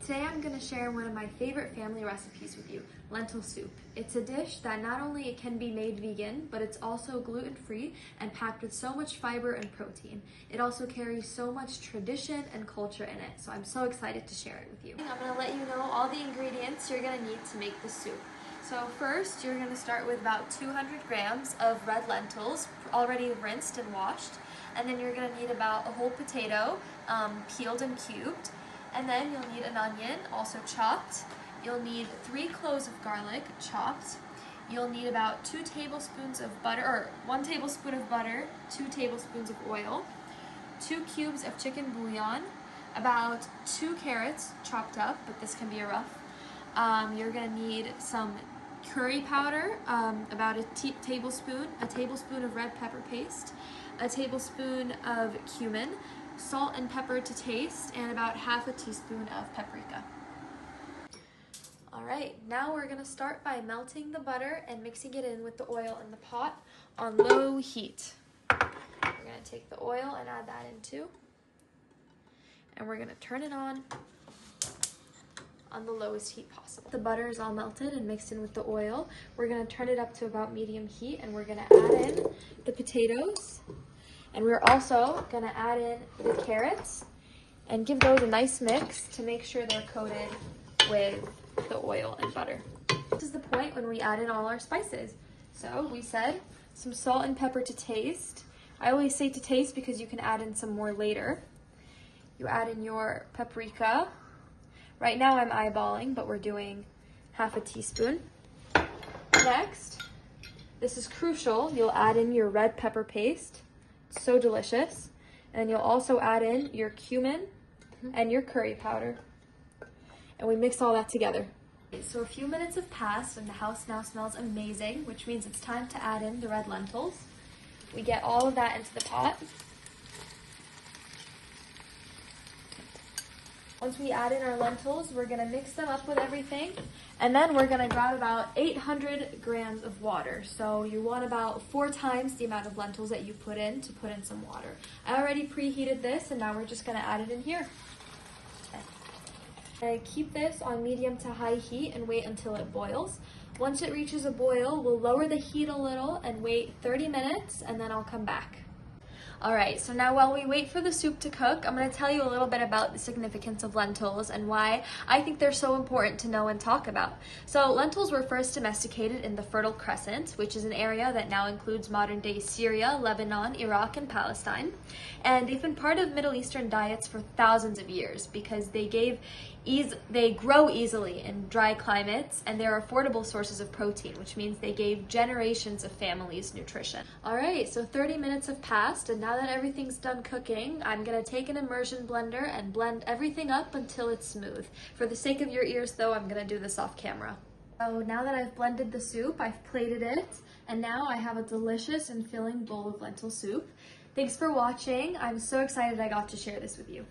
Today I'm going to share one of my favorite family recipes with you, lentil soup. It's a dish that not only can be made vegan, but it's also gluten-free and packed with so much fiber and protein. It also carries so much tradition and culture in it, so I'm so excited to share it with you. I'm going to let you know all the ingredients you're going to need to make the soup. So first, you're going to start with about 200 grams of red lentils, already rinsed and washed. And then you're going to need about a whole potato, peeled and cubed. And then you'll need an onion, also chopped. You'll need 3 cloves of garlic, chopped. You'll need about 2 tablespoons of butter, or 1 tablespoon of butter, 2 tablespoons of oil, 2 cubes of chicken bouillon, about 2 carrots chopped up, but this can be a rough. You're going to need some curry powder, about a tablespoon of red pepper paste, a tablespoon of cumin, salt and pepper to taste, and about half a teaspoon of paprika. Alright, now we're going to start by melting the butter and mixing it in with the oil in the pot on low heat. We're going to take the oil and add that in too. And we're going to turn it on the lowest heat possible. The butter is all melted and mixed in with the oil. We're going to turn it up to about medium heat, and we're going to add in the potatoes. And we're also going to add in the carrots and give those a nice mix to make sure they're coated with the oil and butter. This is the point when we add in all our spices. So we said some salt and pepper to taste. I always say to taste because you can add in some more later. You add in your paprika. Right now I'm eyeballing, but we're doing half a teaspoon. Next, this is crucial, you'll add in your red pepper paste. It's so delicious. And you'll also add in your cumin and your curry powder. And we mix all that together. So a few minutes have passed and the house now smells amazing, which means it's time to add in the red lentils. We get all of that into the pot. Once we add in our lentils, we're going to mix them up with everything, and then we're going to grab about 800 grams of water. So you want about 4 times the amount of lentils that you put in to put in some water. I already preheated this, and now we're just going to add it in here. Okay. Keep this on medium to high heat and wait until it boils. Once it reaches a boil, we'll lower the heat a little and wait 30 minutes, and then I'll come back. Alright, so now while we wait for the soup to cook, I'm going to tell you a little bit about the significance of lentils and why I think they're so important to know and talk about. So lentils were first domesticated in the Fertile Crescent, which is an area that now includes modern-day Syria, Lebanon, Iraq, and Palestine. And they've been part of Middle Eastern diets for thousands of years because they grow easily in dry climates, and they're affordable sources of protein, which means they gave generations of families nutrition. Alright, so 30 minutes have passed, and now that everything's done cooking, I'm going to take an immersion blender and blend everything up until it's smooth. For the sake of your ears though, I'm going to do this off camera. So now that I've blended the soup, I've plated it, and now I have a delicious and filling bowl of lentil soup. Thanks for watching. I'm so excited I got to share this with you.